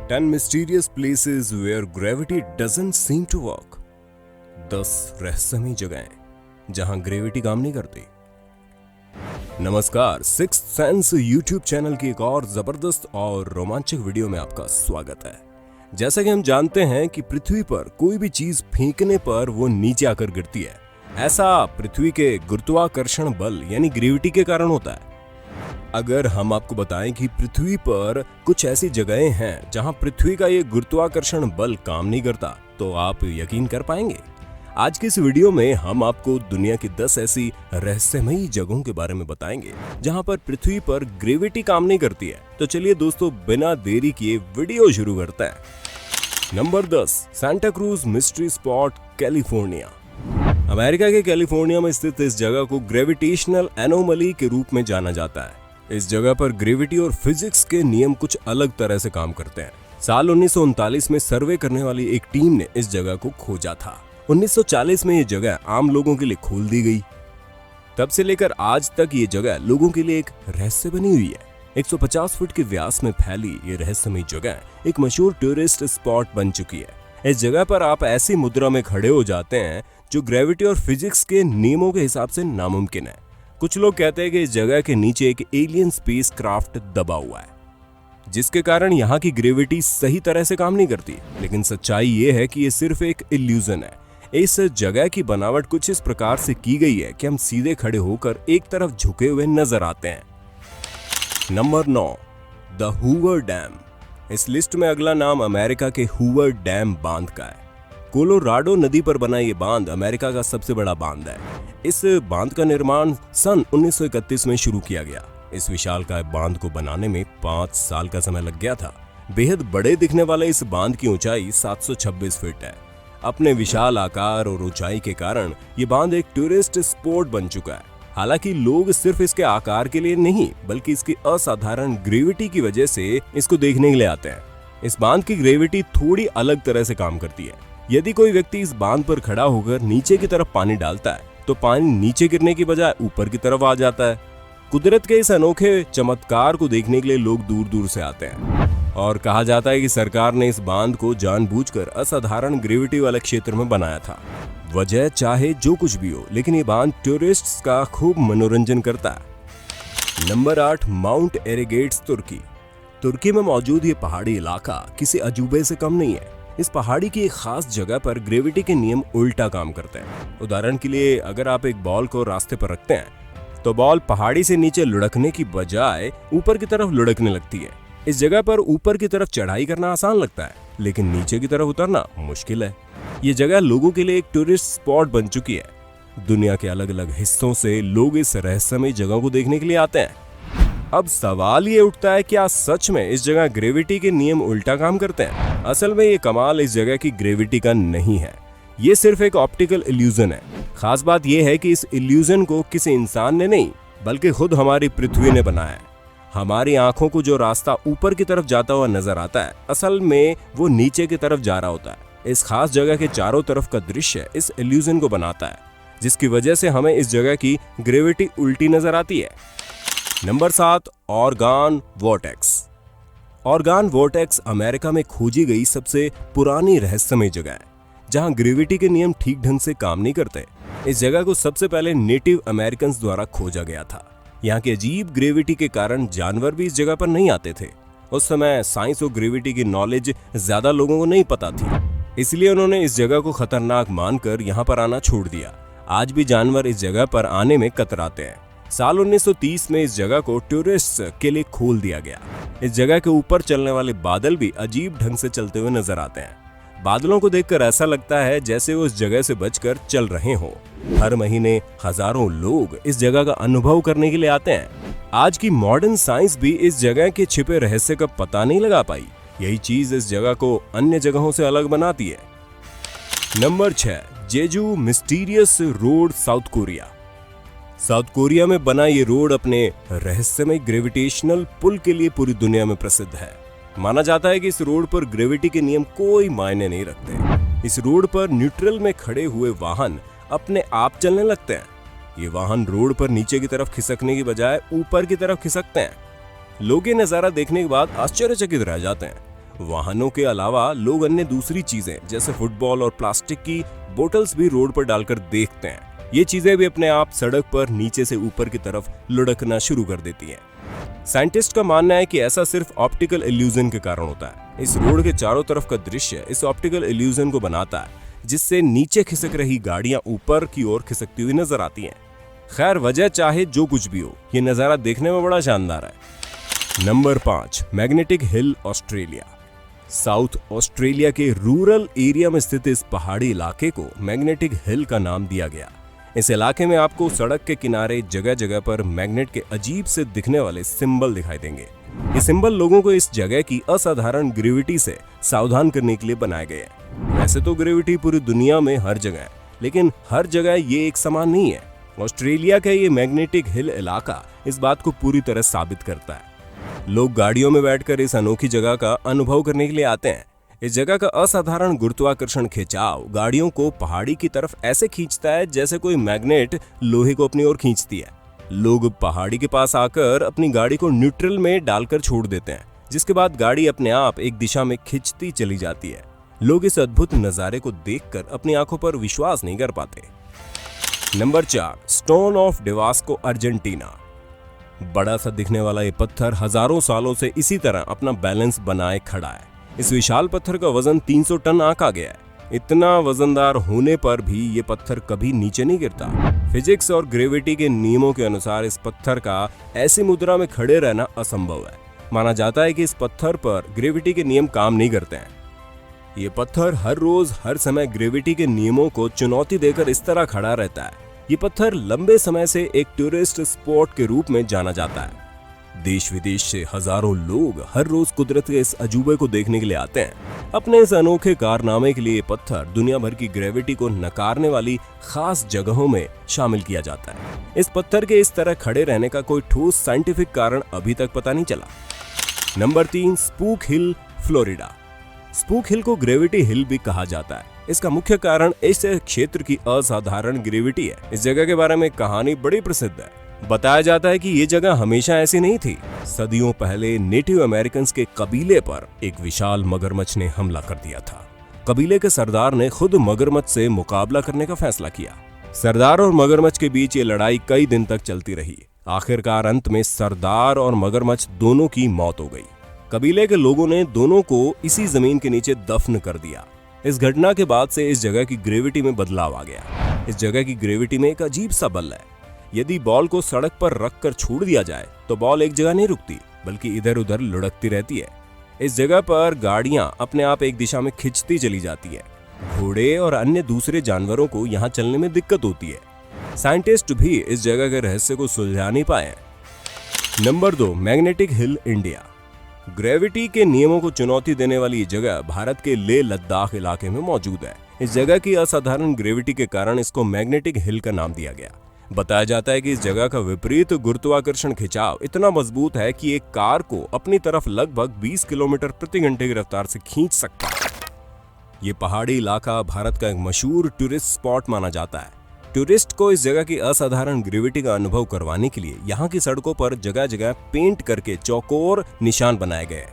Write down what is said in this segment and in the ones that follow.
10 mysterious places where gravity doesn't seem to work. 10 रहस्यमयी जगहें जहां ग्रेविटी काम नहीं करती। नमस्कार, सिक्स्थ सेंस यूट्यूब चैनल की एक और जबरदस्त और रोमांचक वीडियो में आपका स्वागत है। जैसा कि हम जानते हैं कि पृथ्वी पर कोई भी चीज फेंकने पर वो नीचे आकर गिरती है। ऐसा पृथ्वी के गुरुत्वाकर्षण बल यानी ग्रेविटी के कारण होता है। अगर हम आपको बताएं कि पृथ्वी पर कुछ ऐसी जगहें हैं जहां पृथ्वी का ये गुरुत्वाकर्षण बल काम नहीं करता, तो आप यकीन कर पाएंगे? आज के इस वीडियो में हम आपको दुनिया की 10 ऐसी रहस्यमयी जगहों के बारे में बताएंगे जहां पर पृथ्वी पर ग्रेविटी काम नहीं करती है। तो चलिए दोस्तों, बिना देरी किए वीडियो शुरू करते हैं। Number 10, Santa cruise mystery spot, California. America के कैलिफोर्निया में स्थित इस जगह को ग्रेविटेशनल एनोमली के रूप में जाना जाता है। इस जगह पर ग्रेविटी और फिजिक्स के नियम कुछ अलग तरह से काम करते हैं। साल 1939 में सर्वे करने वाली एक टीम ने इस जगह को खोजा था। 1940 में ये जगह आम लोगों के लिए खोल दी गई। तब से लेकर आज तक ये जगह लोगों के लिए एक रहस्य बनी हुई है। 150 फुट के व्यास में फैली ये रहस्यमयी जगह एक मशहूर टूरिस्ट स्पॉट बन चुकी है। इस जगह पर आप ऐसी मुद्रा में खड़े हो जाते हैं जो ग्रेविटी और फिजिक्स के नियमों के हिसाब से नामुमकिन है। कुछ लोग कहते हैं कि इस जगह के नीचे एक एलियन स्पेस क्राफ्ट दबा हुआ है, जिसके कारण यहाँ की ग्रेविटी सही तरह से काम नहीं करती। लेकिन सच्चाई ये है कि ये सिर्फ एक इल्यूजन है। इस जगह की बनावट कुछ इस प्रकार से की गई है कि हम सीधे खड़े होकर एक तरफ झुके हुए नजर आते हैं। Number 9, the Hoover dam. इस लिस्ट में अगला नाम अमेरिका के हूवर डैम बांध का है। कोलोराडो नदी पर बना ये बांध अमेरिका का सबसे बड़ा बांध है। इस बांध का निर्माण सन 1931 में शुरू किया गया। इस विशालकाय बांध को बनाने में 5 साल का समय लग गया था। बेहद बड़े दिखने वाले इस बांध की ऊंचाई 726 फीट है। अपने विशाल आकार और ऊंचाई के कारण ये बांध एक टूरिस्ट स्पॉट बन चुका है। हालांकि लोग सिर्फ इसके आकार के लिए नहीं, बल्कि इसकी असाधारण ग्रेविटी की वजह से इसको देखने के लिए आते हैं। इस बांध की ग्रेविटी थोड़ी अलग तरह से काम करती है। यदि कोई व्यक्ति इस बांध पर खड़ा होकर नीचे की तरफ पानी डालता है तो पानी नीचे गिरने की बजाय ऊपर की तरफ आ जाता है। कुदरत के इस अनोखे चमत्कार को देखने के लिए लोग दूर दूर से आते हैं और कहा जाता है कि सरकार ने इस बांध को जानबूझकर असाधारण ग्रेविटी वाले क्षेत्र में बनाया था। वजह चाहे जो कुछ भी हो, लेकिन ये बांध टूरिस्ट्स का खूब मनोरंजन करता है। नंबर 8, माउंट एरेगेट्स, तुर्की। तुर्की में मौजूद ये पहाड़ी इलाका किसी अजूबे से कम नहीं है। इस पहाड़ी की एक खास जगह पर ग्रेविटी के नियम उल्टा काम करते हैं। उदाहरण के लिए, अगर आप एक बॉल को रास्ते पर रखते हैं तो बॉल पहाड़ी से नीचे लुढ़कने की बजाय ऊपर की तरफ लुढ़कने लगती है। इस जगह पर ऊपर की तरफ चढ़ाई करना आसान लगता है, लेकिन नीचे की तरफ उतरना मुश्किल है। ये जगह लोगों के लिए एक टूरिस्ट स्पॉट बन चुकी है। दुनिया के अलग अलग हिस्सों से लोग इस रहस्यमयी जगह को देखने के लिए आते हैं। अब सवाल ये उठता है, क्या सच में इस जगह ग्रेविटी के नियम उल्टा काम करते हैं? असल में ये कमाल इस जगह की ग्रेविटी का नहीं है, ये सिर्फ एक ऑप्टिकल इल्यूजन है। खास बात ये है कि इस इल्यूजन को किसी इंसान ने नहीं, बल्कि खुद हमारी पृथ्वी ने बनाया है। हमारी आंखों को जो रास्ता ऊपर की तरफ जाता हुआ नजर आता है, असल में वो नीचे की तरफ जा रहा होता है। इस खास जगह के चारों तरफ का दृश्य इस इल्यूजन को बनाता है, जिसकी वजह से हमें इस जगह की ग्रेविटी उल्टी नजर आती है। Number 7, organ vortex. Organ vortex America में खोजी गई सबसे पुरानी रहस्यमय जगह है, जहां ग्रेविटी के नियम ठीक ढंग से काम नहीं करते। इस जगह को सबसे पहले नेटिव अमेरिकन्स द्वारा खोजा गया था। यहाँ की अजीब ग्रेविटी के कारण जानवर भी इस जगह पर नहीं आते थे। उस समय साइंस और ग्रेविटी की नॉलेज ज्यादा लोगों को नहीं पता थी, इसलिए उन्होंने इस जगह को खतरनाक मानकर यहाँ पर आना छोड़ दिया। आज भी जानवर इस जगह पर आने में कतराते हैं। साल 1930 में इस जगह को टूरिस्ट्स के लिए खोल दिया गया। इस जगह के ऊपर चलने वाले बादल भी अजीब ढंग से चलते हुए नजर आते हैं। बादलों को देखकर ऐसा लगता है जैसे वो उस जगह से बचकर चल रहे हों। हर महीने हजारों लोग इस जगह का अनुभव करने के लिए आते हैं। आज की मॉडर्न साइंस भी इस जगह के छिपे रहस्य का पता नहीं लगा पाई। यही चीज इस जगह को अन्य जगहों से अलग बनाती है। Number 6, Jeju mysterious road, South Korea. South Korea में बना ये रोड अपने रहस्यमय ग्रेविटेशनल पुल के लिए पूरी दुनिया में प्रसिद्ध है। माना जाता है कि इस रोड पर ग्रेविटी के नियम कोई मायने नहीं रखते। इस रोड पर न्यूट्रल में खड़े हुए वाहन अपने आप चलने लगते हैं। ये वाहन रोड पर नीचे की तरफ खिसकने की बजाय ऊपर की तरफ खिसकते हैं। लोग ये नजारा देखने के बाद आश्चर्यचकित रह जाते हैं। वाहनों के अलावा लोग अन्य दूसरी चीजें जैसे फुटबॉल और प्लास्टिक की बोतल्स भी रोड पर डालकर देखते हैं। ये चीजें भी अपने आप सड़क पर नीचे से ऊपर की तरफ लुढ़कना शुरू कर देती हैं। साइंटिस्ट का मानना है कि ऐसा सिर्फ ऑप्टिकल इल्यूजन के कारण होता है। इस रोड के चारों तरफ का दृश्य इस ऑप्टिकल इल्यूजन को बनाता है, जिससे नीचे खिसक रही गाड़ियां ऊपर की ओर खिसकती हुई नजर आती हैं। खैर, वजह चाहे जो कुछ भी हो, ये नजारा देखने में बड़ा शानदार है। Number 5, magnetic hill, Australia. South Australia के रूरल एरिया में स्थित इस पहाड़ी इलाके को मैग्नेटिक हिल का नाम दिया गया। इस इलाके में आपको सड़क के किनारे जगह जगह पर मैग्नेट के अजीब से दिखने वाले सिंबल दिखाई देंगे। ये सिंबल लोगों को इस जगह की असाधारण ग्रेविटी से सावधान करने के लिए बनाए गए हैं। वैसे तो ग्रेविटी पूरी दुनिया में हर जगह है, लेकिन हर जगह ये एक समान नहीं है। ऑस्ट्रेलिया का ये मैग्नेटिक हिल इलाका इस बात को पूरी तरह साबित करता है। लोग गाड़ियों में बैठकर इस अनोखी जगह का अनुभव करने के लिए आते हैं। इस जगह का असाधारण गुरुत्वाकर्षण खिंचाव गाड़ियों को पहाड़ी की तरफ ऐसे खींचता है जैसे कोई मैग्नेट लोहे को अपनी ओर खींचती है। लोग पहाड़ी के पास आकर अपनी गाड़ी को न्यूट्रल में डालकर छोड़ देते हैं, जिसके बाद गाड़ी अपने आप एक दिशा में खिंचती चली जाती है। लोग इस अद्भुत नजारे को देखकर अपनी आंखों पर विश्वास नहीं कर पाते। Number 4, stone of Devasco, Argentina. बड़ा सा दिखने वाला ये पत्थर हजारों सालों से इसी तरह अपना बैलेंस बनाए खड़ा है। इस विशाल पत्थर का वजन 300 टन आंका गया है। इतना वजनदार होने पर भी ये पत्थर कभी नीचे नहीं गिरता। फिजिक्स और ग्रेविटी के नियमों के अनुसार इस पत्थर का ऐसी मुद्रा में खड़े रहना असंभव है। माना जाता है कि इस पत्थर पर ग्रेविटी के नियम काम नहीं करते हैं। ये पत्थर हर रोज हर समय ग्रेविटी के नियमों को चुनौती देकर इस तरह खड़ा रहता है। ये पत्थर लंबे समय से एक टूरिस्ट स्पॉट के रूप में जाना जाता है। देश विदेश से हजारों लोग हर रोज कुदरत के इस अजूबे को देखने के लिए आते हैं। अपने इस अनोखे कारनामे के लिए ये पत्थर दुनिया भर की ग्रेविटी को नकारने वाली खास जगहों में शामिल किया जाता है। इस पत्थर के इस तरह खड़े रहने का कोई ठोस साइंटिफिक कारण अभी तक पता नहीं चला। नंबर 3, स्पूक हिल, फ्लोरिडा। स्पूक हिल को ग्रेविटी हिल भी कहा जाता है। इसका मुख्य कारण इस क्षेत्र की असाधारण ग्रेविटी है। इस जगह के बारे में कहानी बड़ी प्रसिद्ध है। बताया जाता है कि ये जगह हमेशा ऐसी नहीं थी। सदियों पहले नेटिव अमेरिकन के कबीले पर एक विशाल मगरमच्छ ने हमला कर दिया था। कबीले के सरदार ने खुद मगरमच्छ से मुकाबला करने का फैसला किया। सरदार और मगरमच्छ के बीच ये लड़ाई कई दिन तक चलती रही। आखिरकार अंत में सरदार और मगरमच्छ दोनों की मौत हो गई। कबीले के लोगों ने दोनों को इसी जमीन के नीचे दफन कर दिया। इस घटना के बाद से इस जगह की ग्रेविटी में बदलाव आ गया। इस जगह की ग्रेविटी में एक अजीब सा बल है। यदि बॉल को सड़क पर रखकर छोड़ दिया जाए तो बॉल एक जगह नहीं रुकती, बल्कि इधर उधर लुढ़कती रहती है। इस जगह पर गाड़ियां अपने आप एक दिशा में खिंचती चली जाती है। घोड़े और अन्य दूसरे जानवरों को यहाँ चलने में दिक्कत होती है। साइंटिस्ट भी इस जगह के रहस्य को सुलझा नहीं पाए। Number 2, magnetic hill, India. Gravity के नियमों को चुनौती देने वाली जगह भारत के लेह लद्दाख इलाके में मौजूद है। इस जगह की असाधारण ग्रेविटी के कारण इसको मैग्नेटिक हिल का नाम दिया गया। बताया जाता है कि इस जगह का विपरीत गुरुत्वाकर्षण खिंचाव इतना मजबूत है कि एक कार को अपनी तरफ लगभग 20 किलोमीटर प्रति घंटे की रफ्तार से खींच सकता है। ये पहाड़ी इलाका भारत का एक मशहूर टूरिस्ट स्पॉट माना जाता है। टूरिस्ट को इस जगह की असाधारण ग्रेविटी का अनुभव करवाने के लिए यहाँ की सड़कों पर जगह जगह पेंट करके चौकोर निशान बनाए गए।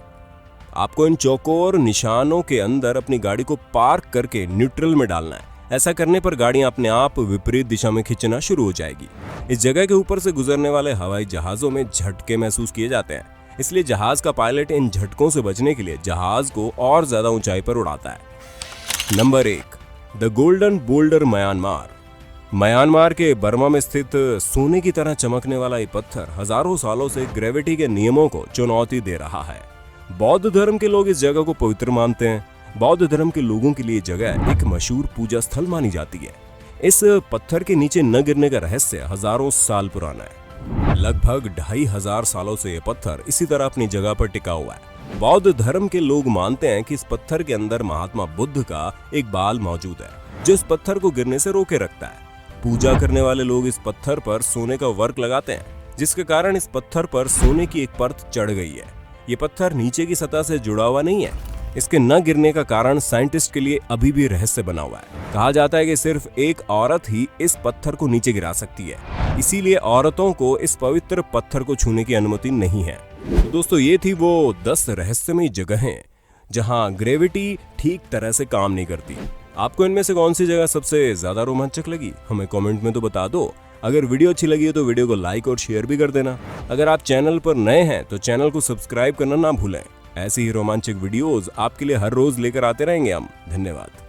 आपको इन चौकोर निशानों के अंदर अपनी गाड़ी को पार्क करके न्यूट्रल में डालना है। ऐसा करने पर गाड़ियां अपने आप विपरीत दिशा में खींचना शुरू हो जाएगी। इस जगह के ऊपर से गुजरने वाले हवाई जहाजों में झटके महसूस किए जाते हैं, इसलिए जहाज का पायलट इन झटकों से बचने के लिए जहाज को और ज्यादा ऊंचाई पर उड़ाता है। Number 1, the golden boulder, Myanmar. Myanmar के बर्मा में स्थित सोने की तरह चमकने वाला ये पत्थर हजारों सालों से ग्रेविटी के नियमों को चुनौती दे रहा है। बौद्ध धर्म के लोग इस जगह को पवित्र मानते हैं। बौद्ध धर्म के लोगों के लिए जगह एक मशहूर पूजा स्थल मानी जाती है। इस पत्थर के नीचे न गिरने का रहस्य हजारों साल पुराना है। लगभग 2500 सालों से यह पत्थर इसी तरह अपनी जगह पर टिका हुआ है। बौद्ध धर्म के लोग मानते हैं कि इस पत्थर के अंदर महात्मा बुद्ध का एक बाल मौजूद है, जो इस पत्थर को गिरने से रोके रखता है। पूजा करने वाले लोग इस पत्थर पर सोने का वर्क लगाते हैं, जिसके कारण इस पत्थर पर सोने की एक परत चढ़ गई है। ये पत्थर नीचे की सतह से जुड़ा हुआ नहीं है। इसके न गिरने का कारण साइंटिस्ट के लिए अभी भी रहस्य बना हुआ है। कहा जाता है कि सिर्फ एक औरत ही इस पत्थर को नीचे गिरा सकती है, इसीलिए औरतों को इस पवित्र पत्थर को छूने की अनुमति नहीं है। तो दोस्तों, ये थी वो 10 रहस्यमयी जगहें जहां ग्रेविटी ठीक तरह से काम नहीं करती। आपको इनमें से कौन सी जगह सबसे ज्यादा रोमांचक लगी, हमें कमेंट में तो बता दो। अगर वीडियो अच्छी लगी हो तो वीडियो को लाइक और शेयर भी कर देना। अगर आप चैनल पर नए हैं तो चैनल को सब्सक्राइब करना ना भूलें। ऐसी ही रोमांचक वीडियोस आपके लिए हर रोज लेकर आते रहेंगे हम। धन्यवाद।